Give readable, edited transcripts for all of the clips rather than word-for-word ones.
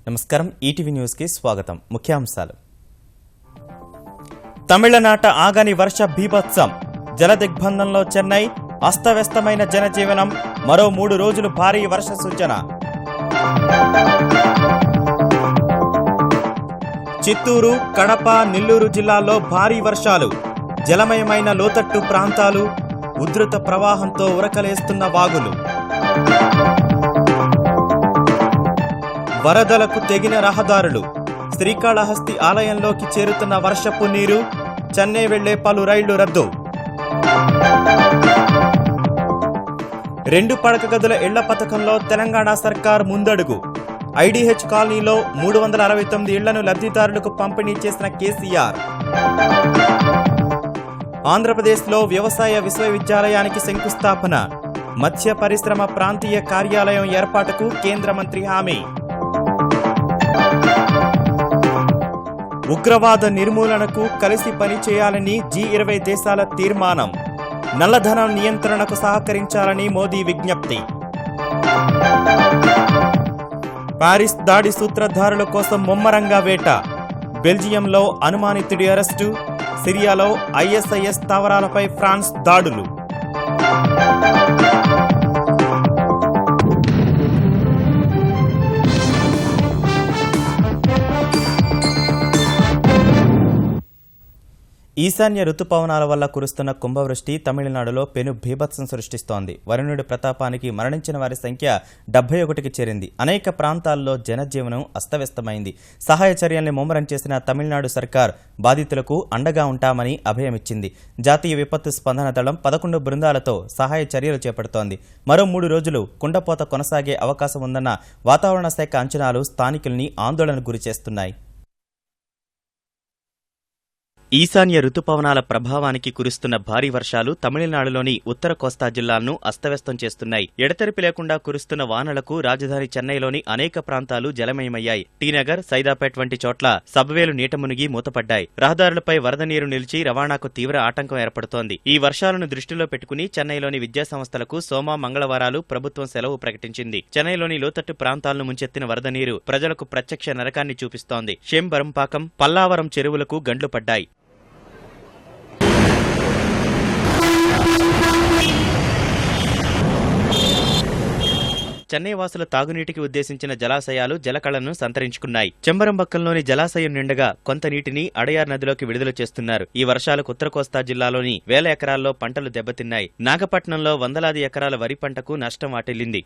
నమస్కారం ETV news కి స్వాగతం. ముఖ్యాంశాలు. తమిళనాట ఆగని వర్ష బీభత్సం, జలదిగ్బంధంలో చెన్నై, అస్తవ్యస్తమైన జనజీవనం, మరో 3 రోజులు భారీ వర్ష సూచన. చిత్తూరు, కడప, నెల్లూరు జిల్లాల్లో భారీ వర్షాలు, జలమయమైన లోతట్టు ప్రాంతాలు, ఉధృత ప్రవాహంతో ఉరకలేస్తున్న వాగులు. వరదలకు తెగిన రహదారులు, శ్రీకాళహస్తి ఆలయంలోకి చేరుతున్న వర్షపు నీరు, చెన్నై వెళ్లే పలు రైళ్లు రద్దు. 2 పడక గదుల ఇళ్ల పథకంలో తెలంగాణ సర్కార్ ముందడుగు. ఐడీహెచ్ కాలనీలో 369 ఇళ్లను లబ్ధిదారులకు పంపిణీ చేసిన కేసీఆర్. ఆంధ్రప్రదేశ్లో వ్యవసాయ విశ్వవిద్యాలయానికి శంకుస్థాపన, మత్స్య పరిశ్రమ ప్రాంతీయ కార్యాలయం ఏర్పాటుకు కేంద్ర మంత్రి హామీ. ఉగ్రవాద నిర్మూలనకు కలిసి పనిచేయాలని G20 దేశాల తీర్మానం, నల్లధనం నియంత్రణకు సహకరించాలని మోదీ విజ్ఞప్తి. పారిస్ దాడి సూత్రధారుల కోసం ముమ్మరంగా వేట, బెల్జియంలో అనుమానితుడి అరెస్టు, సిరియాలో ISIS స్థావరాలపై ఫ్రాన్స్ దాడులు. ఈశాన్య రుతుపవనాల వల్ల కురుస్తున్న కుంభవృష్టి తమిళనాడులో పెను బీభత్సం సృష్టిస్తోంది. వరుణుడి ప్రతాపానికి మరణించిన వారి సంఖ్య 71కి చేరింది. అనేక ప్రాంతాల్లో జనజీవనం అస్తవ్యస్తమైంది. సహాయ చర్యల్ని ముమ్మరం చేసిన తమిళనాడు సర్కార్ బాధితులకు అండగా ఉంటామని అభయమిచ్చింది. జాతీయ విపత్తు స్పందన దళం 11 బృందాలతో సహాయ చర్యలు చేపడుతోంది. మరో 3 రోజులు కుండపోత కొనసాగే అవకాశం ఉందన్న వాతావరణ శాఖ అంచనాలు స్థానికుల్ని ఆందోళనకు గురిచేస్తున్నాయి. ఈశాన్య రుతుపవనాల ప్రభావానికి కురుస్తున్న భారీ వర్షాలు తమిళనాడులోని ఉత్తర కోస్తా జిల్లాలను అస్తవ్యస్తం చేస్తున్నాయి. ఎడతెరిపి లేకుండా కురుస్తున్న వానలకు రాజధాని చెన్నైలోని అనేక ప్రాంతాలు జలమయమయ్యాయి. టీనగర్, సైదాపేట్ వంటి చోట్ల సబ్వేలు నీట మునిగి మూతపడ్డాయి. రహదారులపై వరద నీరు నిలిచి రవాణాకు తీవ్ర ఆటంకం ఏర్పడుతోంది. ఈ వర్షాలను దృష్టిలో పెట్టుకుని చెన్నైలోని విద్యాసంస్థలకు సోమ, మంగళవారాలు ప్రభుత్వం సెలవు ప్రకటించింది. చెన్నైలోని లోతట్టు ప్రాంతాలను ముంచెత్తిన వరద నీరు ప్రజలకు ప్రత్యక్ష నరకాన్ని చూపిస్తోంది. షేంబరంపాకం, పల్లావరం చెరువులకు గండ్లు పడ్డాయి. చెన్నై వాసుల తాగునీటికి ఉద్దేశించిన జలాశయాలు జలకళను సంతరించుకున్నాయి. చెంబరంబక్కంలోని జలాశయం నిండగా కొంత నీటిని అడయార్ నదిలోకి విడుదల చేస్తున్నారు. ఈ వర్షాలకు ఉత్తర కోస్తా జిల్లాలోని 1000 ఎకరాల్లో పంటలు దెబ్బతిన్నాయి. నాగపట్నంలో వందలాది ఎకరాల వరి పంటకు నష్టం వాటిల్లింది.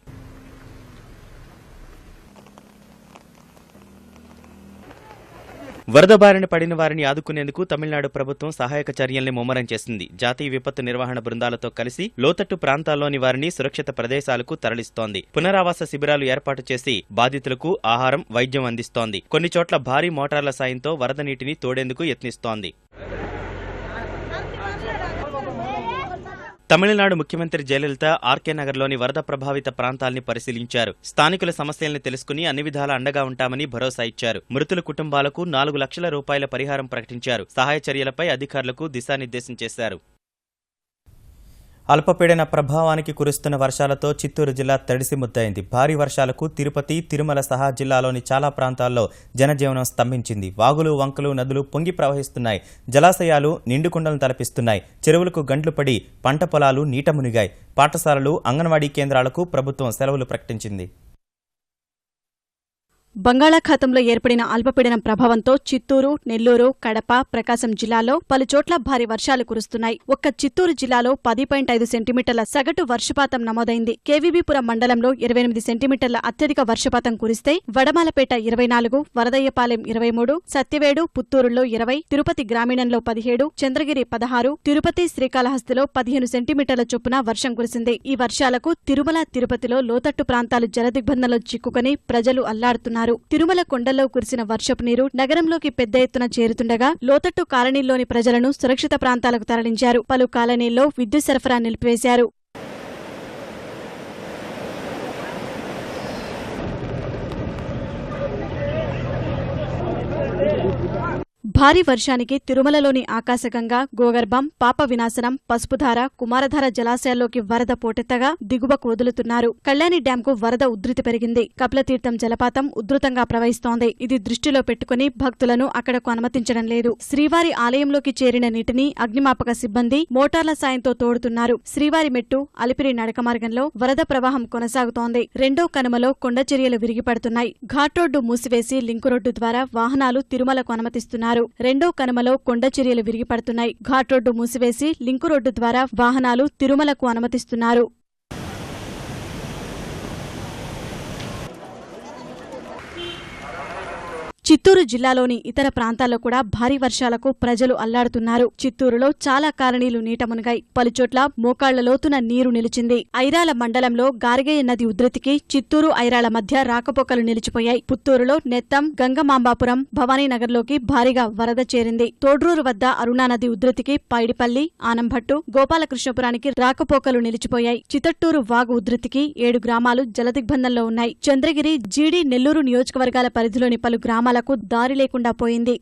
వరద బారిన పడిన వారిని ఆదుకునేందుకు తమిళనాడు ప్రభుత్వం సహాయక చర్యల్ని ముమ్మరం చేసింది. జాతీయ విపత్తు నిర్వహణ బృందాలతో కలిసి లోతట్టు ప్రాంతాల్లోని వారిని సురక్షిత ప్రదేశాలకు తరలిస్తోంది. పునరావాస శిబిరాలు ఏర్పాటు చేసి బాధితులకు ఆహారం, వైద్యం అందిస్తోంది. కొన్ని చోట్ల భారీ మోటార్ల సాయంతో వరద నీటిని తోడేందుకు యత్నిస్తోంది. తమిళనాడు ముఖ్యమంత్రి జయలలిత ఆర్కే నగర్లోని వరద ప్రభావిత ప్రాంతాల్ని పరిశీలించారు. స్థానికుల సమస్యల్ని తెలుసుకుని అన్ని విధాలా అండగా ఉంటామని భరోసా ఇచ్చారు. మృతుల కుటుంబాలకు 4 లక్షల రూపాయల పరిహారం ప్రకటించారు. సహాయ చర్యలపై అధికారులకు దిశానిర్దేశం చేశారు. అల్పపీడన ప్రభావానికి కురుస్తున్న వర్షాలతో చిత్తూరు జిల్లా తడిసి ముద్దయింది. భారీ వర్షాలకు తిరుపతి, తిరుమల సహా జిల్లాలోని చాలా ప్రాంతాల్లో జనజీవనం స్తంభించింది. వాగులు, వంకలు, నదులు పొంగి ప్రవహిస్తున్నాయి. జలాశయాలు నిండుకుండలను తలపిస్తున్నాయి. చెరువులకు గండ్లు పడి పంట పొలాలు నీట మునిగాయి. పాఠశాలలు, అంగన్వాడీ కేంద్రాలకు ప్రభుత్వం సెలవులు ప్రకటించింది. బంగాళాఖాతంలో ఏర్పడిన అల్పపీడనం ప్రభావంతో చిత్తూరు, నెల్లూరు, కడప, ప్రకాశం జిల్లాలో పలుచోట్ల భారీ వర్షాలు కురుస్తున్నాయి. ఒక్క చిత్తూరు జిల్లాలో 10.5 సెంటీమీటర్ల సగటు వర్షపాతం నమోదైంది. కేవీబీపురం మండలంలో 28 సెంటీమీటర్ల అత్యధిక వర్షపాతం కురిస్తే వడమాలపేట 24, వరదయ్యపాలెం 23, సత్యవేడు, పుత్తూరులో 20, తిరుపతి గ్రామీణంలో 17, చంద్రగిరి 16, తిరుపతి, శ్రీకాళహస్తిలో 15 సెంటీమీటర్ల చొప్పున వర్షం కురిసింది. ఈ వర్షాలకు తిరుమల, తిరుపతిలో లోతట్టు ప్రాంతాలు జలదిగ్బంధంలో చిక్కుకుని ప్రజలు అల్లాడుతున్నారు. తిరుమల కొండల్లో కురిసిన వర్షపు నీరు నగరంలోకి పెద్ద ఎత్తున చేరుతుండగా లోతట్టు కాలనీల్లోని ప్రజలను సురక్షిత ప్రాంతాలకు తరలించారు. పలు కాలనీల్లో విద్యుత్ సరఫరా నిలిపివేశారు. భారీ వర్షానికి తిరుమలలోని ఆకాశగంగ, గోగర్భం, పాప వినాశనం, పసుపుధార, కుమారధార జలాశయాల్లోకి వరద పోటెత్తగా దిగువకు వదులుతున్నారు. కళ్యాణి డ్యాంకు వరద ఉధృతి పెరిగింది. కపిలతీర్థం జలపాతం ఉధృతంగా ప్రవహిస్తోంది. ఇది దృష్టిలో పెట్టుకుని భక్తులను అక్కడకు అనుమతించడం లేదు. శ్రీవారి ఆలయంలోకి చేరిన నీటిని అగ్నిమాపక సిబ్బంది మోటార్ల సాయంతో తోడుతున్నారు. శ్రీవారి మెట్టు, అలిపిరి నడక మార్గంలో వరద ప్రవాహం కొనసాగుతోంది. రెండో కనుమలో కొండచర్యలు విరిగిపడుతున్నాయి. ఘాట్ రోడ్డు మూసివేసి లింకు రోడ్డు ద్వారా వాహనాలు తిరుమలకు అనుమతిస్తున్నారు. రెండో కనుమలో కొండచర్యలు విరిగిపడుతున్నాయి. ఘాట్ రోడ్డు మూసివేసి లింకు రోడ్డు ద్వారా వాహనాలు తిరుమలకు అనుమతిస్తున్నారు. చిత్తూరు జిల్లాలోని ఇతర ప్రాంతాల్లో కూడా భారీ వర్షాలకు ప్రజలు అల్లాడుతున్నారు. చిత్తూరులో చాలా కాలనీలు నీట మునిగాయి. పలుచోట్ల మోకాళ్ల లోతున నీరు నిలిచింది. ఐరాల మండలంలో గార్గయ్య నది ఉధృతికి చిత్తూరు ఐరాల మధ్య రాకపోకలు నిలిచిపోయాయి. పుత్తూరులో నెత్తం, గంగమాంబాపురం, భవానీనగర్లోకి భారీగా వరద చేరింది. తోడ్రూరు వద్ద అరుణానది ఉధృతికి పైడిపల్లి, ఆనంభట్టు, గోపాలకృష్ణపురానికి రాకపోకలు నిలిచిపోయాయి. చిత్తట్టూరు వాగు ఉధృతికి 7 గ్రామాలు జలదిగ్బంధంలో ఉన్నాయి. చంద్రగిరి, జీడి, నెల్లూరు నియోజకవర్గాల పరిధిలోని పలు గ్రామాల దారి లేకుండా పోయింది.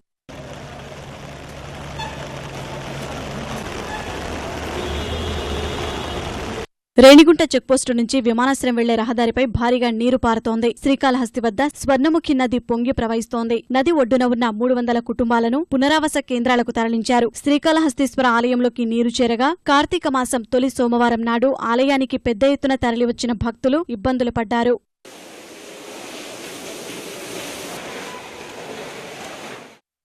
రేణిగుంట చెక్పోస్టు నుంచి విమానాశ్రయం వెళ్లే రహదారిపై భారీగా నీరు పారుతోంది. శ్రీకాళహస్తి వద్ద స్వర్ణముఖి నది పొంగి ప్రవహిస్తోంది. నది ఒడ్డున ఉన్న 300 కుటుంబాలను పునరావాస కేంద్రాలకు తరలించారు. శ్రీకాళహస్తీశ్వర ఆలయంలోకి నీరు చేరగా కార్తీక మాసం తొలి సోమవారం నాడు ఆలయానికి పెద్ద ఎత్తున తరలివచ్చిన భక్తులు ఇబ్బందులు పడ్డారు.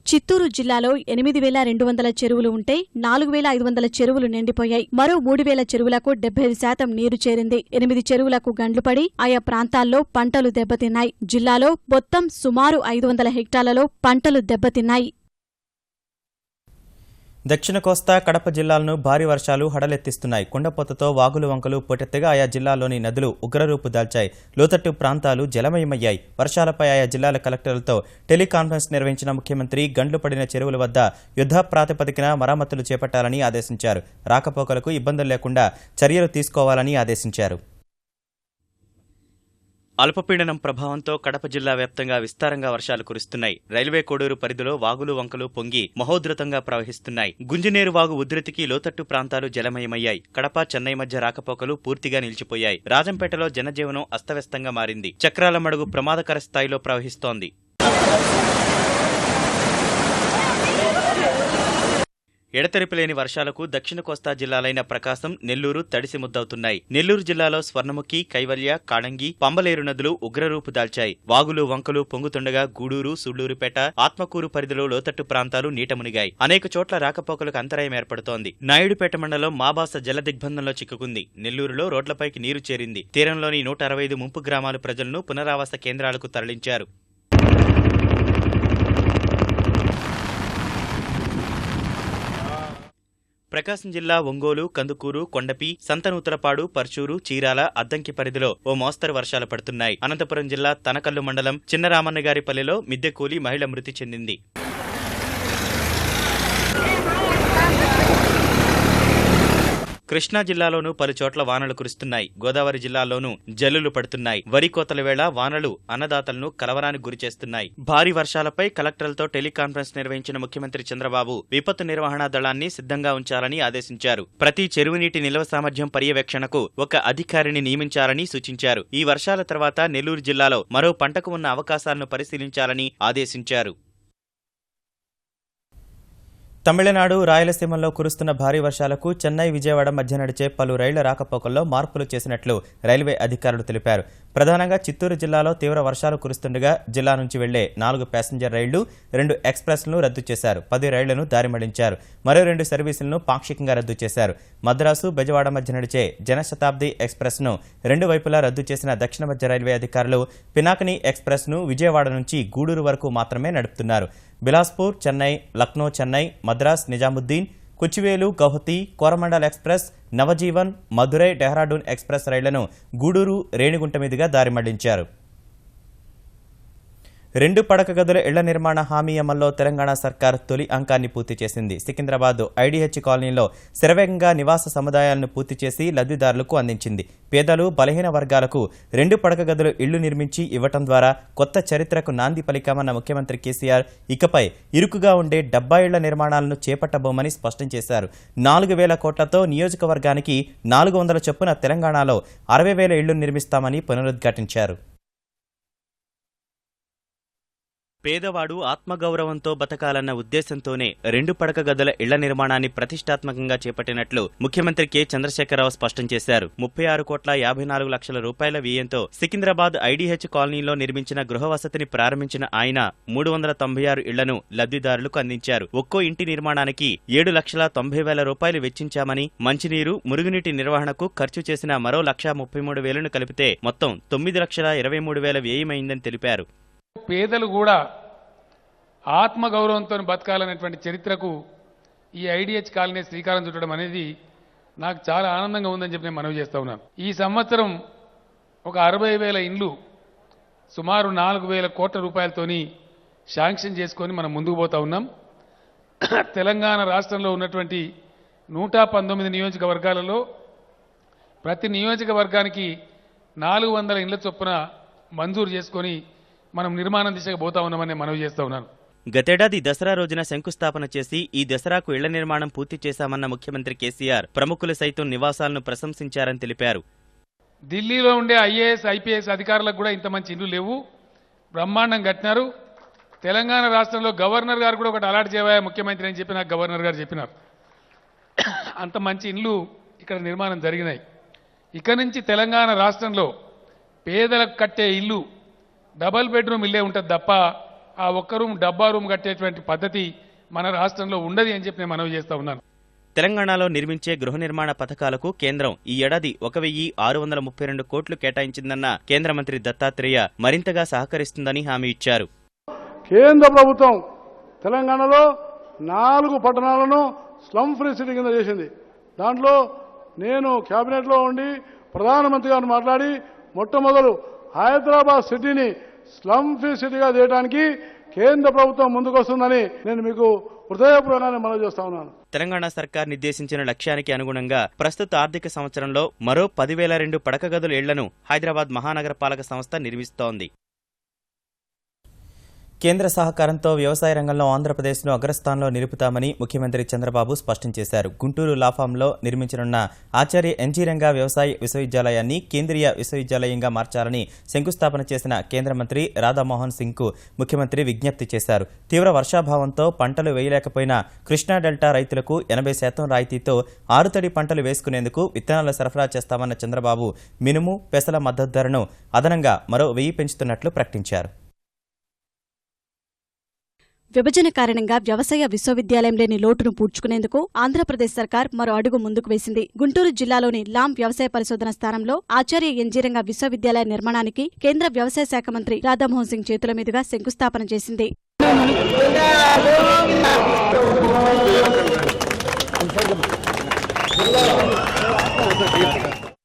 చిత్తూరు జిల్లాలో 8,200 చెరువులు ఉంటే 4,500 చెరువులు నిండిపోయాయి. మరో 3,000 చెరువులకు 75% నీరు చేరింది. 8 చెరువులకు గండ్లు పడి ఆయా ప్రాంతాల్లో పంటలు దెబ్బతిన్నాయి. జిల్లాలో మొత్తం సుమారు 500 హెక్టార్లలో పంటలు దెబ్బతిన్నాయి. దక్షిణ కోస్తా, కడప జిల్లాలను భారీ వర్షాలు హడలెత్తిస్తున్నాయి. కుండపోతతో వాగులు వంకలు పోటెత్తగా ఆయా జిల్లాల్లోని నదులు ఉగ్రరూపు దాల్చాయి. లోతట్టు ప్రాంతాలు జలమయమయ్యాయి. వర్షాలపై ఆయా జిల్లాల కలెక్టర్లతో టెలికాన్ఫరెన్స్ నిర్వహించిన ముఖ్యమంత్రి గండ్లు పడిన చెరువుల వద్ద యుద్ధ ప్రాతిపదికన మరమ్మతులు చేపట్టాలని ఆదేశించారు. రాకపోకలకు ఇబ్బందులు లేకుండా చర్యలు తీసుకోవాలని ఆదేశించారు. అల్పపీడనం ప్రభావంతో కడప జిల్లా వ్యాప్తంగా విస్తారంగా వర్షాలు కురుస్తున్నాయి. రైల్వే కోడూరు పరిధిలో వాగులు వంకలు పొంగి మహోధృతంగా ప్రవహిస్తున్నాయి. గుంజినేరు వాగు ఉధృతికి లోతట్టు ప్రాంతాలు జలమయమయ్యాయి. కడప, చెన్నై మధ్య రాకపోకలు పూర్తిగా నిలిచిపోయాయి. రాజంపేటలో జనజీవనం అస్తవ్యస్తంగా మారింది. చక్రాల మడుగు ప్రమాదకర స్థాయిలో ప్రవహిస్తోంది. ఎడతెరిపిలేని వర్షాలకు దక్షిణ కోస్తా జిల్లాలైన ప్రకాశం, నెల్లూరు తడిసి ముద్దవుతున్నాయి. నెల్లూరు జిల్లాలో స్వర్ణముఖి, కైవల్య, కాడంగి, పంబలేరు నదులు ఉగ్రరూపు దాల్చాయి. వాగులు వంకలు పొంగుతుండగా గూడూరు, సుళ్లూరుపేట, ఆత్మకూరు పరిధిలో లోతట్టు ప్రాంతాలు నీట మునిగాయి. అనేక చోట్ల రాకపోకలకు అంతరాయం ఏర్పడుతోంది. నాయుడుపేట మండలం మాబాస జల దిగ్బంధంలో చిక్కుకుంది. నెల్లూరులో రోడ్లపైకి నీరు చేరింది. తీరంలోని 165 ముంపు గ్రామాల ప్రజలను పునరావాస కేంద్రాలకు తరలించారు. ప్రకాశం జిల్లా ఒంగోలు, కందుకూరు, కొండపి, సంతనూతలపాడు, పర్చూరు, చీరాల, అద్దంకి పరిధిలో ఓ మోస్తరు వర్షాలు పడుతున్నాయి. అనంతపురం జిల్లా తనకల్లు మండలం చిన్నరామన్నగారిపల్లిలో మిద్దె కూలి మహిళ మృతి చెందింది. కృష్ణా జిల్లాలోనూ పలుచోట్ల వానలు కురుస్తున్నాయి. గోదావరి జిల్లాలోనూ జల్లులు పడుతున్నాయి. వరి కోతల వేళ వానలు అన్నదాతలను కలవరానికి గురిచేస్తున్నాయి. భారీ వర్షాలపై కలెక్టర్లతో టెలికాన్ఫరెన్స్ నిర్వహించిన ముఖ్యమంత్రి చంద్రబాబు విపత్తు నిర్వహణ దళాన్ని సిద్ధంగా ఉంచాలని ఆదేశించారు. ప్రతి చెరువునీటి నిల్వ సామర్థ్యం పర్యవేక్షణకు ఒక అధికారిని నియమించాలని సూచించారు. ఈ వర్షాల తర్వాత నెల్లూరు జిల్లాలో మరో పంటకు ఉన్న అవకాశాలను పరిశీలించాలని ఆదేశించారు. తమిళనాడు, రాయలసీమల్లో కురుస్తున్న భారీ వర్షాలకు చెన్నై, విజయవాడ మధ్య నడిచే పలు రైళ్ల రాకపోకల్లో మార్పులు చేసినట్లు రైల్వే అధికారులు తెలిపారు. ప్రధానంగా చిత్తూరు జిల్లాలో తీవ్ర వర్షాలు కురుస్తుండగా జిల్లా నుంచి వెళ్లే 4 ప్యాసింజర్ రైళ్లు, 2 ఎక్స్ప్రెస్లను రద్దు చేశారు. 10 రైళ్లను దారి మళ్లించారు. మరో 2 సర్వీసులను పాక్షికంగా రద్దు చేశారు. మద్రాసు, బెజవాడ మధ్య నడిచే జనశతాబ్ది ఎక్స్ప్రెస్ను 2 వైపులా రద్దు చేసిన దక్షిణ మధ్య రైల్వే అధికారులు పినాకిని ఎక్స్ప్రెస్ను విజయవాడ నుంచి గూడూరు వరకు మాత్రమే నడుపుతున్నారు. బిలాస్పూర్, చెన్నై, లక్నో, చెన్నై, మద్రాస్, నిజాముద్దీన్, కుచివేలు, గౌహతి, కోరమండల్ ఎక్స్ప్రెస్, నవజీవన్, మధురై, డెహ్రాడూన్ ఎక్స్ప్రెస్ రైళ్లను గూడూరు, రేణిగుంట మీదుగా దారి మళ్లించారు. 2 పడక గదుల ఇళ్ల నిర్మాణ హామీ అమల్లో తెలంగాణ సర్కార్ తొలి అంకాన్ని పూర్తి చేసింది. సికింద్రాబాద్ ఐడీహెచ్ కాలనీలో శరవేగంగా నివాస సముదాయాలను పూర్తి చేసి లబ్ధిదారులకు అందించింది. పేదలు, బలహీన వర్గాలకు 2 పడక గదుల ఇళ్లు నిర్మించి ఇవ్వటం ద్వారా కొత్త చరిత్రకు నాంది పలికామన్న ముఖ్యమంత్రి కేసీఆర్ ఇకపై ఇరుకుగా ఉండే 70 ఇళ్ల నిర్మాణాలను చేపట్టబోమని స్పష్టం చేశారు. 4,000 కోట్లతో నియోజకవర్గానికి 400 చొప్పున తెలంగాణలో 60,000 ఇళ్లు నిర్మిస్తామని పునరుద్ఘాటించారు. పేదవాడు ఆత్మగౌరవంతో బతకాలన్న ఉద్దేశంతోనే 2 పడక గదుల ఇళ్ల నిర్మాణాన్ని ప్రతిష్టాత్మకంగా చేపట్టినట్లు ముఖ్యమంత్రి కె. చంద్రశేఖరరావు స్పష్టం చేశారు. 36,54,00,000 రూపాయల వ్యయంతో సికింద్రాబాద్ ఐడీహెచ్ కాలనీలో నిర్మించిన గృహ వసతిని ప్రారంభించిన ఆయన 396 ఇళ్లను లబ్ధిదారులకు అందించారు. ఒక్కో ఇంటి నిర్మాణానికి 7,90,000 రూపాయలు వెచ్చించామని, మంచినీరు, మురుగునీటి నిర్వహణకు ఖర్చు చేసిన మరో 1,33,000 కలిపితే మొత్తం 9,23,000 వ్యయమైందని తెలిపారు. పేదలు కూడా ఆత్మగౌరవంతో బతకాలనేటువంటి చరిత్రకు ఈ ఐడీహెచ్ కాలనీ శ్రీకారం చుట్టడం అనేది నాకు చాలా ఆనందంగా ఉందని చెప్పి నేను మనవి చేస్తా ఉన్నాను. ఈ సంవత్సరం ఒక 60,000 ఇండ్లు సుమారు 4,000 కోట్ల రూపాయలతోని శాంక్షన్ చేసుకొని మనం ముందుకు పోతా ఉన్నాం. తెలంగాణ రాష్ట్రంలో ఉన్నటువంటి 119 నియోజకవర్గాలలో ప్రతి నియోజకవర్గానికి 400 ఇండ్ల చొప్పున మంజూరు చేసుకొని మనం నిర్మాణం దిశగా పోతా ఉన్నామని మనవి చేస్తా ఉన్నాను. గతేడాది దసరా రోజున శంకుస్థాపన చేసి ఈ దసరాకు ఇళ్ల నిర్మాణం పూర్తి చేశామన్న ముఖ్యమంత్రి కేసీఆర్ ప్రముఖులు సైతం నివాసాలను ప్రశంసించారని తెలిపారు. ఢిల్లీలో ఉండే ఐఏఎస్, ఐపీఎస్ అధికారులకు కూడా ఇంత మంచి ఇల్లు లేవు, బ్రహ్మాండం కట్టినారు. తెలంగాణ రాష్ట్రంలో గవర్నర్ గారు కూడా ఒకటి అలాట్ చేయవా ముఖ్యమంత్రి అని చెప్పి నాకు గవర్నర్ గారు చెప్పినారు. అంత మంచి ఇల్లు ఇక్కడ నిర్మాణం జరిగినాయి. ఇక నుంచి తెలంగాణ రాష్ట్రంలో పేదలకు కట్టే ఇల్లు డబల్ బెడ్రూమ్ ఇల్లే ఉంటుంది తప్ప ఆ ఒక్క రూమ్, డబ్బా రూమ్ కట్టేటువంటి పద్ధతి మన రాష్ట్రంలో ఉండదు అని చెప్పి నేను మనవి చేస్తా ఉన్నాను. తెలంగాణలో నిర్మించే గృహ నిర్మాణ పథకాలకు కేంద్రం ఈ ఏడాది 1,632 కోట్లు కేటాయించిందన్న కేంద్ర మంత్రి దత్తాత్రేయ మరింతగా సహకరిస్తుందని హామీ ఇచ్చారు. కేంద్ర ప్రభుత్వం తెలంగాణలో 4 పట్టణాలను స్లమ్ ఫ్రీ సిటీ కింద చేసింది. దాంట్లో నేను కేబినెట్లో ఉండి ప్రధానమంత్రి గారిని మాట్లాడి మొట్టమొదలు హైదరాబాద్ సిటీని స్లమ్ ఫ్రీ సిటీగా చేయడానికి కేంద్ర ప్రభుత్వం ముందుకొస్తుందని నేను మీకు హృదయపూర్వకంగా మనవి చేస్తా ఉన్నాను. తెలంగాణ సర్కార్ నిర్దేశించిన లక్ష్యానికి అనుగుణంగా ప్రస్తుత ఆర్థిక సంవత్సరంలో మరో 10,002 పడక గదుల ఇళ్లను హైదరాబాద్ మహానగర పాలక సంస్థ నిర్మిస్తోంది. కేంద్ర సహకారంతో వ్యవసాయ రంగంలో ఆంధ్రప్రదేశ్ను అగ్రస్థానంలో నిలుపుతామని ముఖ్యమంత్రి చంద్రబాబు స్పష్టం చేశారు. గుంటూరు లాఫాంలో నిర్మించనున్న ఆచార్య ఎన్జీ రంగా వ్యవసాయ విశ్వవిద్యాలయాన్ని కేంద్రీయ విశ్వవిద్యాలయంగా మార్చాలని శంకుస్థాపన చేసిన కేంద్ర మంత్రి రాధామోహన్ సింగ్కు ముఖ్యమంత్రి విజ్ఞప్తి చేశారు. తీవ్ర వర్షాభావంతో పంటలు వేయలేకపోయిన కృష్ణా డెల్టా రైతులకు 80% రాయితీతో ఆరుతడి పంటలు వేసుకునేందుకు విత్తనాలు సరఫరా చేస్తామన్న చంద్రబాబు మినుము, పెసల మద్దతు ధరను అదనంగా మరో 1000 పెంచుతున్నట్లు ప్రకటించారు. విభజన కారణంగా వ్యవసాయ విశ్వవిద్యాలయం లేని లోటును పూడ్చుకునేందుకు ఆంధ్రప్రదేశ్ సర్కార్ మరో అడుగు ముందుకు వేసింది. గుంటూరు జిల్లాలోని లాం వ్యవసాయ పరిశోధన స్థానంలో ఆచార్య ఎన్జీ రంగా విశ్వవిద్యాలయ నిర్మాణానికి కేంద్ర వ్యవసాయ శాఖ మంత్రి రాధామోహన్ సింగ్ చేతుల మీదుగా శంకుస్థాపన చేసింది.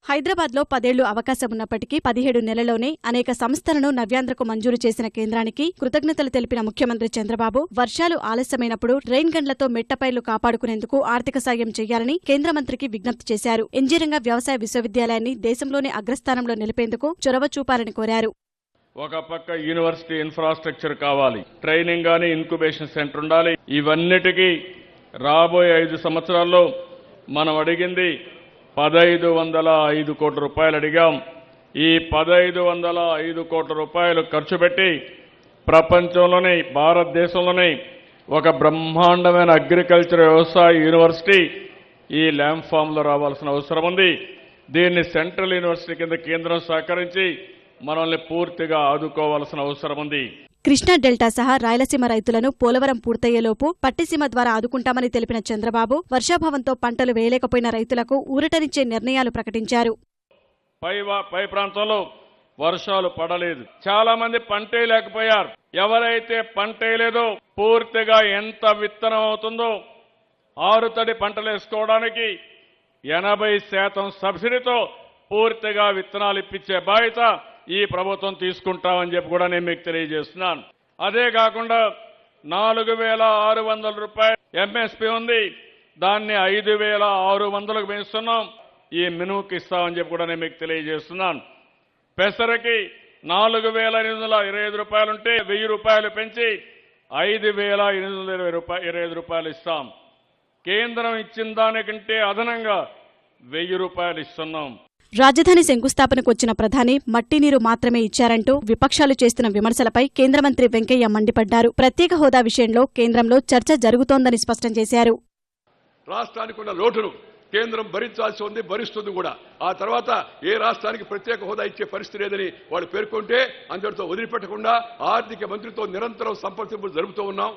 హైదరాబాద్లో 10 ఏళ్లు అవకాశం ఉన్నప్పటికీ 17 నెలల్లోనే అనేక సంస్థలను నవ్యాంధ్రకు మంజూరు చేసిన కేంద్రానికి కృతజ్ఞతలు తెలిపిన ముఖ్యమంత్రి చంద్రబాబు వర్షాలు ఆలస్యమైనప్పుడు రెయిన్ గన్లతో మెట్టపైర్లు కాపాడుకునేందుకు ఆర్థిక సాయం చేయాలని కేంద్ర మంత్రికి విజ్ఞప్తి చేశారు. ఎన్జీ రంగా వ్యవసాయ విశ్వవిద్యాలయాన్ని దేశంలోనే అగ్రస్థానంలో నిలిపేందుకు చొరవ చూపాలని కోరారు. ఒక పక్క యూనివర్సిటీ ఇన్ఫ్రాస్ట్రక్చర్ కావాలి, ట్రైనింగ్ గానీ ఇన్క్యుబేషన్ సెంటర్ ఉండాలి. ఇవన్నిటికీ రాబోయే 5 సంవత్సరాల్లో మనం అడిగింది 1,505 కోట్ల రూపాయలు అడిగాం. ఈ 1,505 కోట్ల రూపాయలు ఖర్చు పెట్టి ప్రపంచంలోనే, భారతదేశంలోనే ఒక బ్రహ్మాండమైన అగ్రికల్చర్ వ్యవసాయ యూనివర్సిటీ ఈ ల్యాండ్ ఫామ్లో రావాల్సిన అవసరం ఉంది. దీన్ని సెంట్రల్ యూనివర్సిటీ కింద కేంద్రం సహకరించి మనల్ని పూర్తిగా ఆదుకోవాల్సిన అవసరం ఉంది. కృష్ణా డెల్టా సహా రాయలసీమ రైతులను పోలవరం పూర్తయ్యేలోపు పట్టిసీమ ద్వారా ఆదుకుంటామని తెలిపిన చంద్రబాబు వర్షాభావంతో పంటలు వేయలేకపోయిన రైతులకు ఊరటనిచ్చే నిర్ణయాలు ప్రకటించారు. పై ప్రాంతంలో వర్షాలు పడలేదు, చాలా మంది పంటే లేకపోయారు. ఎవరైతే పంటేయలేదో పూర్తిగా ఎంత విత్తనం అవుతుందో ఆరుతడి పంటలు వేసుకోవడానికి 80% సబ్సిడీతో పూర్తిగా విత్తనాలు ఇప్పించే బాధ్యత ఈ ప్రభుత్వం తీసుకుంటామని చెప్పి కూడా నేను మీకు తెలియజేస్తున్నాను. అదే కాకుండా 4,600 రూపాయలు ఎంఎస్పీ ఉంది, దాన్ని 5,600కు పెంచుతున్నాం. ఈ మినుముకి ఇస్తామని చెప్పి కూడా నేను మీకు తెలియజేస్తున్నాను. పెసరకి 4,825 రూపాయలు ఉంటే 1,000 రూపాయలు పెంచి 5,825 రూపాయలు ఇస్తాం. కేంద్రం ఇచ్చిన దానికంటే అదనంగా 1,000 రూపాయలు ఇస్తున్నాం. రాజధాని శంకుస్థాపనకు వచ్చిన ప్రధాని మట్టి నీరు మాత్రమే ఇచ్చారంటూ విపక్షాలు చేస్తున్న విమర్శలపై కేంద్ర మంత్రి వెంకయ్య మండిపడ్డారు. ప్రత్యేక హోదా విషయంలో కేంద్రంలో చర్చ జరుగుతోందని స్పష్టం చేశారు. రాష్ట్రానికి ఉన్న లోటును కేంద్రం భరించాల్సి ఉంది, భరిస్తుంది కూడా. ఆ తర్వాత ఏ రాష్ట్రానికి ప్రత్యేక హోదా ఇచ్చే పరిస్థితి లేదని వాళ్ళు పేర్కొంటే అందరితో వదిలిపెట్టకుండా ఆర్థిక మంత్రితో నిరంతరం సంప్రదింపులు జరుపుతూ ఉన్నాం.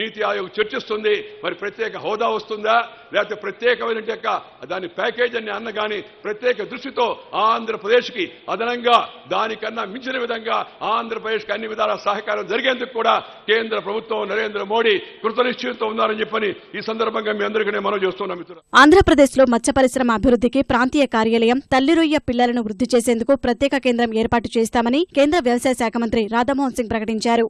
నీతి ఆయోగ్ చర్చిస్తుంది, మరి ప్రత్యేక హోదా వస్తుందా లేకపోతే ప్రత్యేకమైన దాని ప్యాకేజ్ అని అన్న కానీ ప్రత్యేక దృష్టితో ఆంధ్రప్రదేశ్కి అదనంగా దానికన్నా మించిన విధంగా ఆంధ్రప్రదేశ్కి అన్ని విధాల సహకారం జరిగేందుకు కూడా కేంద్ర ప్రభుత్వం నరేంద్ర మోడీ కృతనిశ్చయంతో ఉన్నారని చెప్పని ఈ సందర్భంగా మీ అందరికీ నేను మనవి చేస్తున్నాం. ఆంధ్రప్రదేశ్లో మత్స్య పరిశ్రమ అభివృద్ధికి ప్రాంతీయ కార్యాలయం, తల్లి రొయ్య పిల్లలను వృద్ధి చేసేందుకు ప్రత్యేక కేంద్రం ఏర్పాటు చేస్తామని కేంద్ర వ్యవసాయ శాఖ మంత్రి రాధామోహన్ సింగ్ ప్రకటించారు.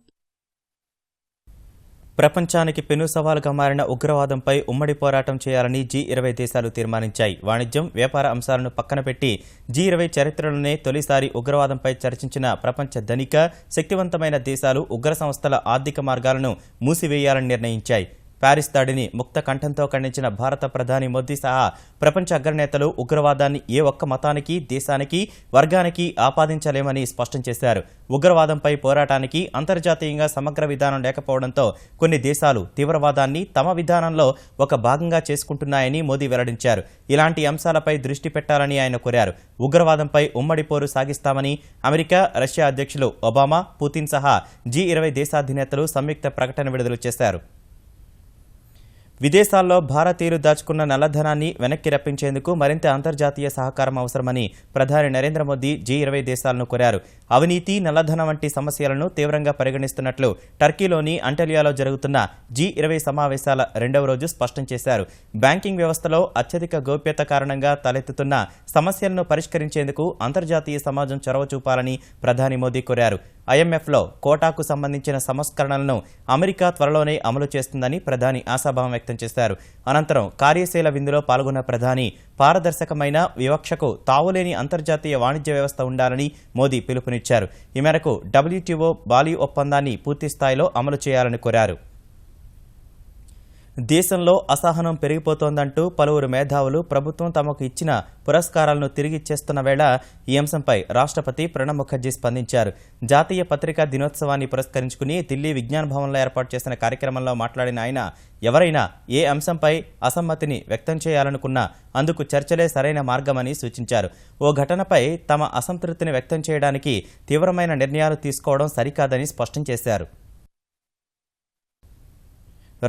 ప్రపంచానికి పెను సవాలుగా మారిన ఉగ్రవాదంపై ఉమ్మడి పోరాటం చేయాలని G20 దేశాలు తీర్మానించాయి. వాణిజ్యం, వ్యాపార అంశాలను పక్కన పెట్టి G20 చరిత్రలోనే తొలిసారి ఉగ్రవాదంపై చర్చించిన ప్రపంచ ధనిక, శక్తివంతమైన దేశాలు ఉగ్ర సంస్థల ఆర్థిక మార్గాలను మూసివేయాలని నిర్ణయించాయి. ప్యారిస్ దాడిని ముక్త కంఠంతో ఖండించిన భారత ప్రధాని మోదీ సహా ప్రపంచ అగ్రనేతలు ఉగ్రవాదాన్ని ఏ ఒక్క మతానికి, దేశానికి, వర్గానికి ఆపాదించలేమని స్పష్టం చేశారు. ఉగ్రవాదంపై పోరాటానికి అంతర్జాతీయంగా సమగ్ర విధానం లేకపోవడంతో కొన్ని దేశాలు తీవ్రవాదాన్ని తమ విధానంలో ఒక భాగంగా చేసుకుంటున్నాయని మోదీ వెల్లడించారు. ఇలాంటి అంశాలపై దృష్టి పెట్టాలని ఆయన కోరారు. ఉగ్రవాదంపై ఉమ్మడి పోరు సాగిస్తామని అమెరికా, రష్యా అధ్యక్షులు ఒబామా, పుతిన్ సహా G20 దేశాధినేతలు సంయుక్త ప్రకటన విడుదల చేశారు. విదేశాల్లో భారతీయులు దాచుకున్న నల్లధనాన్ని వెనక్కి రప్పించేందుకు మరింత అంతర్జాతీయ సహకారం అవసరమని ప్రధాని నరేంద్ర మోదీ G20 దేశాలను కోరారు. అవినీతి, నల్లధనం వంటి సమస్యలను తీవ్రంగా పరిగణిస్తున్నట్లు టర్కీలోని అంటలియాలో జరుగుతున్న G20 సమావేశాల 2వ రోజు స్పష్టం చేశారు. బ్యాంకింగ్ వ్యవస్థలో అత్యధిక గోప్యత కారణంగా తలెత్తుతున్న సమస్యలను పరిష్కరించేందుకు అంతర్జాతీయ సమాజం చొరవ చూపాలని ప్రధాని మోదీ కోరారు. IMFలో కోటాకు సంబంధించిన సంస్కరణలను అమెరికా త్వరలోనే అమలు చేస్తుందని ప్రధాని ఆశాభావం వ్యక్తం చేశారు. అనంతరం కార్యశీల విందులో పాల్గొన్న ప్రధాని పారదర్శకమైన, వివక్షకు తావులేని అంతర్జాతీయ వాణిజ్య వ్యవస్థ ఉండాలని మోదీ పిలుపునిచ్చారు. ఈ మేరకు WTO బాలి ఒప్పందాన్ని పూర్తిస్థాయిలో అమలు చేయాలని కోరారు. దేశంలో అసహనం పెరిగిపోతోందంటూ పలువురు మేధావులు ప్రభుత్వం తమకు ఇచ్చిన పురస్కారాలను తిరిగిచ్చేస్తున్న వేళ ఈ అంశంపై రాష్ట్రపతి ప్రణబ్ ముఖర్జీ స్పందించారు. జాతీయ పత్రికా దినోత్సవాన్ని పురస్కరించుకుని ఢిల్లీ విజ్ఞాన్ భవన్లో ఏర్పాటు చేసిన కార్యక్రమంలో మాట్లాడిన ఆయన ఎవరైనా ఏ అంశంపై అసమ్మతిని వ్యక్తం చేయాలనుకున్నా అందుకు చర్చలే సరైన మార్గమని సూచించారు. ఓ ఘటనపై తమ అసంతృప్తిని వ్యక్తం చేయడానికి తీవ్రమైన నిర్ణయాలు తీసుకోవడం సరికాదని స్పష్టం చేశారు.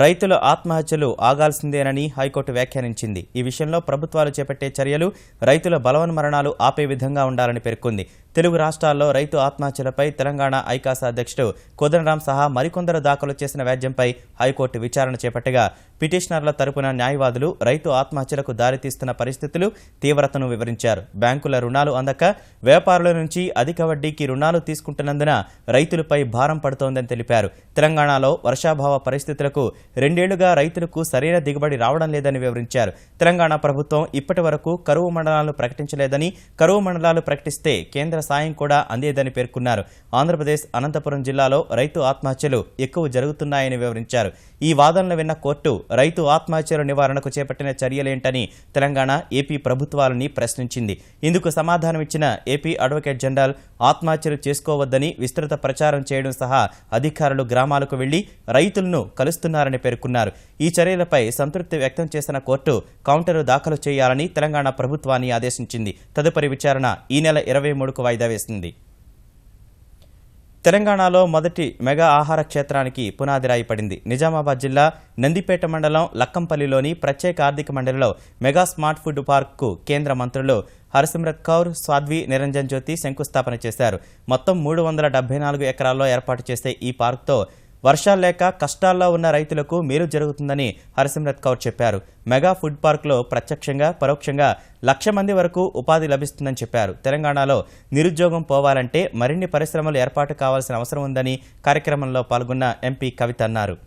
రైతుల ఆత్మహత్యలు ఆగాల్సిందేనని హైకోర్టు వ్యాఖ్యానించింది. ఈ విషయంలో ప్రభుత్వాలు చేపట్టే చర్యలు రైతుల బలవన్మరణాలు ఆపే విధంగా ఉండాలని పేర్కొంది. తెలుగు రాష్ట్రాల్లో రైతు ఆత్మహత్యలపై తెలంగాణ ఐకాస అధ్యక్షుడు కోదండరాం సహా మరికొందరు దాఖలు చేసిన వ్యాజ్యంపై హైకోర్టు విచారణ చేపట్టగా పిటిషనర్ల తరపున న్యాయవాదులు రైతు ఆత్మహత్యలకు దారితీస్తున్న పరిస్థితులు, తీవ్రతను వివరించారు. బ్యాంకుల రుణాలు అందక వ్యాపారుల నుంచి అధిక వడ్డీకి రుణాలు తీసుకుంటున్నందున రైతులపై భారం పడుతోందని తెలిపారు. తెలంగాణలో వర్షాభావ పరిస్థితులకు 2 ఏళ్లుగా రైతులకు సరైన దిగుబడి రావడం లేదని వివరించారు. తెలంగాణ ప్రభుత్వం ఇప్పటి వరకు కరువు మండలాలను ప్రకటించలేదని, కరువు మండలాలు ప్రకటిస్తే కేంద్ర సాయం కూడా అందేదని పేర్కొన్నారు. ఆంధ్రప్రదేశ్ అనంతపురం జిల్లాలో రైతు ఆత్మహత్యలు ఎక్కువ జరుగుతున్నాయని వివరించారు. ఈ వాదనలు విన్న కోర్టు రైతు ఆత్మహత్యల నివారణకు చేపట్టిన చర్యలేంటని తెలంగాణ, ఏపీ ప్రభుత్వాలని ప్రశ్నించింది. ఇందుకు సమాధానమిచ్చిన ఏపీ అడ్వకేట్ జనరల్ ఆత్మహత్యలు చేసుకోవద్దని విస్తృత ప్రచారం చేయడం సహా అధికారులు గ్రామాలకు వెళ్లి రైతులను కలుస్తున్నారని పేర్కొన్నారు. ఈ చర్యలపై సంతృప్తి వ్యక్తం చేసిన కోర్టు కౌంటరు దాఖలు చేయాలని తెలంగాణ ప్రభుత్వాన్ని ఆదేశించింది. తదుపరి విచారణ ఈ నెల 23కు వాయిదా వేసింది. తెలంగాణలో మొదటి మెగా ఆహార క్షేత్రానికి పునాదిరాయి పడింది. నిజామాబాద్ జిల్లా నందిపేట మండలం లక్కంపల్లిలోని ప్రత్యేక ఆర్థిక మండలిలో మెగా స్మార్ట్ ఫుడ్ పార్క్కు కేంద్ర మంత్రులు హర్సిమ్రత్ కౌర్, సాధ్వి నిరంజన్ జ్యోతి శంకుస్థాపన చేశారు. మొత్తం 374 ఎకరాల్లో ఏర్పాటు చేసే ఈ పార్క్తో వర్షాలు లేక కష్టాల్లో ఉన్న రైతులకు మేలు జరుగుతుందని హర్సిమ్రత్ కౌర్ చెప్పారు. మెగా ఫుడ్ పార్క్లో ప్రత్యక్షంగా పరోక్షంగా 1,00,000 మంది వరకు ఉపాధి లభిస్తుందని చెప్పారు. తెలంగాణలో నిరుద్యోగం పోవాలంటే మరిన్ని పరిశ్రమలు ఏర్పాటు కావాల్సిన అవసరం ఉందని కార్యక్రమంలో పాల్గొన్న ఎంపీ కవిత అన్నారు.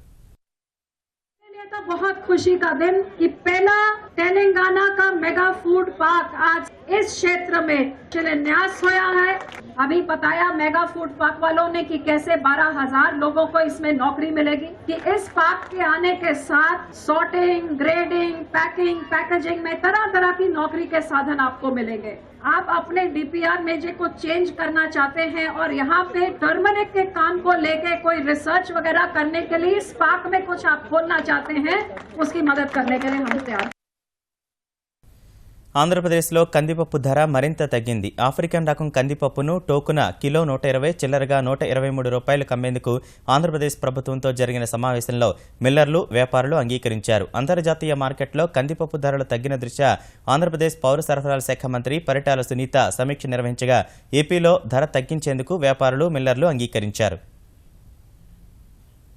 बहुत खुशी का दिन कि पहला तेलंगाना का मेगा फूड पार्क आज इस क्षेत्र में शिलान्यास हुआ है। अभी बताया मेगा फूड पार्क वालों ने कि कैसे 12,000 लोगों को इसमें नौकरी मिलेगी, कि इस पार्क के आने के साथ सॉर्टिंग, ग्रेडिंग, पैकिंग, पैकेजिंग में तरह तरह की नौकरी के साधन आपको मिलेंगे। आप अपने डीपीआर मेजे को चेंज करना चाहते हैं और यहाँ पे टर्मरिक के काम को लेके कोई रिसर्च वगैरह करने के लिए इस पार्क में कुछ आप खोलना चाहते हैं, उसकी मदद करने के लिए हम तैयार। ఆంధ్రప్రదేశ్లో కందిపప్పు ధర మరింత తగ్గింది. ఆఫ్రికన్ రకం కందిపప్పును టోకున కిలో 120, చిల్లరగా 123 రూపాయలకు అమ్మేందుకు ఆంధ్రప్రదేశ్ ప్రభుత్వంతో జరిగిన సమావేశంలో మిల్లర్లు, వ్యాపారులు అంగీకరించారు. అంతర్జాతీయ మార్కెట్లో కందిపప్పు ధరలు తగ్గిన దృష్ట్యా ఆంధ్రప్రదేశ్ పౌర సరఫరాల శాఖ మంత్రి పరిటాల సునీత సమీక్ష నిర్వహించగా ఏపీలో ధర తగ్గించేందుకు వ్యాపారులు, మిల్లర్లు అంగీకరించారు.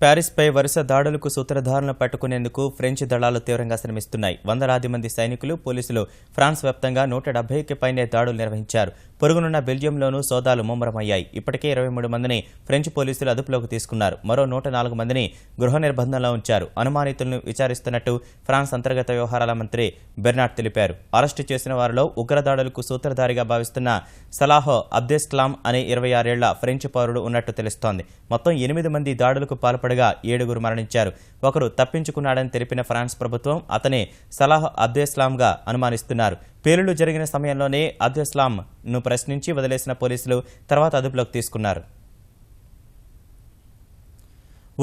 ప్యారిస్పై వరుస దాడులకు సూత్రధారులను పట్టుకునేందుకు ఫ్రెంచ్ దళాలు తీవ్రంగా శ్రమిస్తున్నాయి. వందలాది మంది సైనికులు, పోలీసులు ఫ్రాన్స్ వ్యాప్తంగా 170కి పైనే దాడులు నిర్వహించారు. పొరుగునున్న బెల్జియంలోనూ సోదాలు ముమ్మరమయ్యాయి. ఇప్పటికే 23 మందిని ఫ్రెంచ్ పోలీసులు అదుపులోకి తీసుకున్నారు. మరో 104 మందిని గృహ నిర్బంధంలో ఉంచారు. అనుమానితులను విచారిస్తున్నట్టు ఫ్రాన్స్ అంతర్గత వ్యవహారాల మంత్రి బెర్నార్డ్ తెలిపారు. అరెస్టు చేసిన వారిలో ఉగ్రదాడులకు సూత్రధారిగా భావిస్తున్న సలాహ్ అబ్దెస్లాం అనే 26 ఏళ్ల ఫ్రెంచ్ పౌరుడు ఉన్నట్టు తెలుస్తోంది. మొత్తం 8 మంది దాడులకు పాల్పడగా 7 మరణించారు. ఒకరు తప్పించుకున్నాడని తెలిపిన ఫ్రాన్స్ ప్రభుత్వం అతనే సలాహ్ అబ్దెస్లాంగా అనుమానిస్తున్నారు. పేలుళ్లు జరిగిన సమయంలోనే అబ్దెస్లాంను ప్రశ్నించి వదిలేసిన పోలీసులు తర్వాత అదుపులోకి తీసుకున్నారు.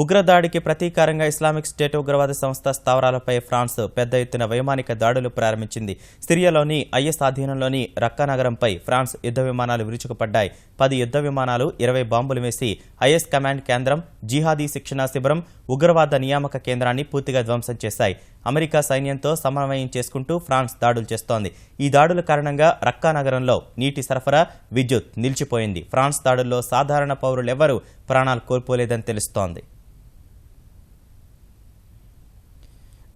ఉగ్రదాడికి ప్రతీకారంగా ఇస్లామిక్ స్టేట్ ఉగ్రవాద సంస్థ స్థావరాలపై ఫ్రాన్స్ పెద్ద ఎత్తున వైమానిక దాడులు ప్రారంభించింది. సిరియాలోని ఐఎస్ ఆధీనంలోని రక్కా నగరంపై ఫ్రాన్స్ యుద్ధ విమానాలు విరుచుకుపడ్డాయి. 10 యుద్ధ విమానాలు 20 బాంబులు వేసి ఐఎస్ కమాండ్ కేంద్రం, జిహాదీ శిక్షణా శిబిరం, ఉగ్రవాద నియామక కేంద్రాన్ని పూర్తిగా ధ్వంసం చేశాయి. అమెరికా సైన్యంతో సమన్వయం చేసుకుంటూ ఫ్రాన్స్ దాడులు చేస్తోంది. ఈ దాడుల కారణంగా రక్కా నగరంలో నీటి సరఫరా, విద్యుత్ నిలిచిపోయింది. ఫ్రాన్స్ దాడుల్లో సాధారణ పౌరులెవరూ ప్రాణాలు కోల్పోలేదని తెలుస్తోంది.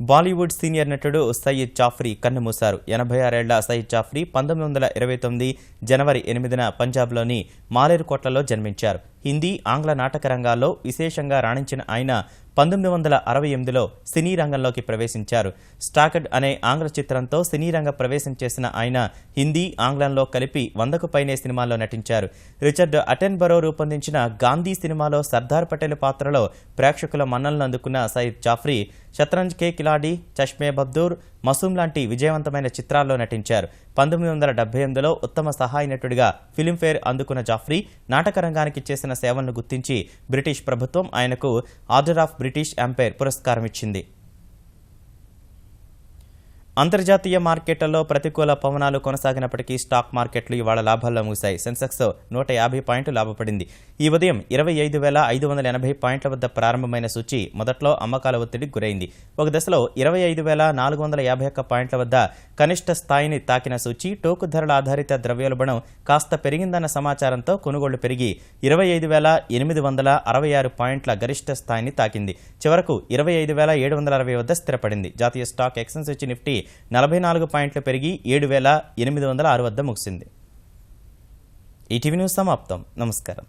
బాలీవుడ్ సీనియర్ నటుడు సయీద్ జాఫ్రీ కన్నుమూశారు. 86 ఏళ్ల సయీద్ జాఫ్రీ 1929 జనవరి 8న పంజాబ్లోని మాలేరుకోట్లలో జన్మించారు. హిందీ, ఆంగ్ల నాటక రంగాల్లో విశేషంగా రాణించిన ఆయన 1968లో సినీ రంగంలోకి ప్రవేశించారు. స్టాకడ్ అనే ఆంగ్ల చిత్రంతో సినీ రంగ ప్రవేశం చేసిన ఆయన హిందీ, ఆంగ్లంలో కలిపి 100కు పైనే సినిమాల్లో నటించారు. రిచర్డ్ అటెన్బరో రూపొందించిన గాంధీ సినిమాలో సర్దార్ పటేల్ పాత్రలో ప్రేక్షకుల మన్ననలు అందుకున్న సయీద్ జాఫ్రీ షత్రంజ్ కే కిలాడి, చష్మే బహదూర్, మసూమ్ లాంటి విజయవంతమైన చిత్రాల్లో నటించారు. 1978లో ఉత్తమ సహాయ నటుడిగా ఫిలింఫేర్ అందుకున్న జాఫ్రీ నాటక రంగానికి చేసిన సేవలను గుర్తించి బ్రిటిష్ ప్రభుత్వం ఆయనకు ఆర్డర్ ఆఫ్ బ్రిటిష్ ఎంపైర్ పురస్కారం ఇచ్చింది. అంతర్జాతీయ మార్కెట్లలో ప్రతికూల పవనాలు కొనసాగినప్పటికీ స్టాక్ మార్కెట్లు ఇవాళ లాభాల్లో ముగిశాయి. సెన్సెక్స్ 150 పాయింట్లు లాభపడింది. ఈ ఉదయం 25,580 పాయింట్ల వద్ద ప్రారంభమైన సూచీ మొదట్లో అమ్మకాల ఒత్తిడికి గురైంది. ఒక దశలో 25,451 పాయింట్ల వద్ద కనిష్ట స్థాయిని తాకిన సూచీ టోకు ధరల ఆధారిత ద్రవ్యోల్బణం కాస్త పెరిగిందన్న సమాచారంతో కొనుగోళ్లు పెరిగి 25,866 పాయింట్ల గరిష్ట స్థాయిని తాకింది. చివరకు 25,760 వద్ద స్థిరపడింది. జాతీయ స్టాక్ ఎక్స్చేంజ్ నిఫ్టీ 44 పాయింట్లు పెరిగి 7,806 వద్ద ముగిసింది. ఈటీవీ న్యూస్ సమాప్తం. నమస్కారం.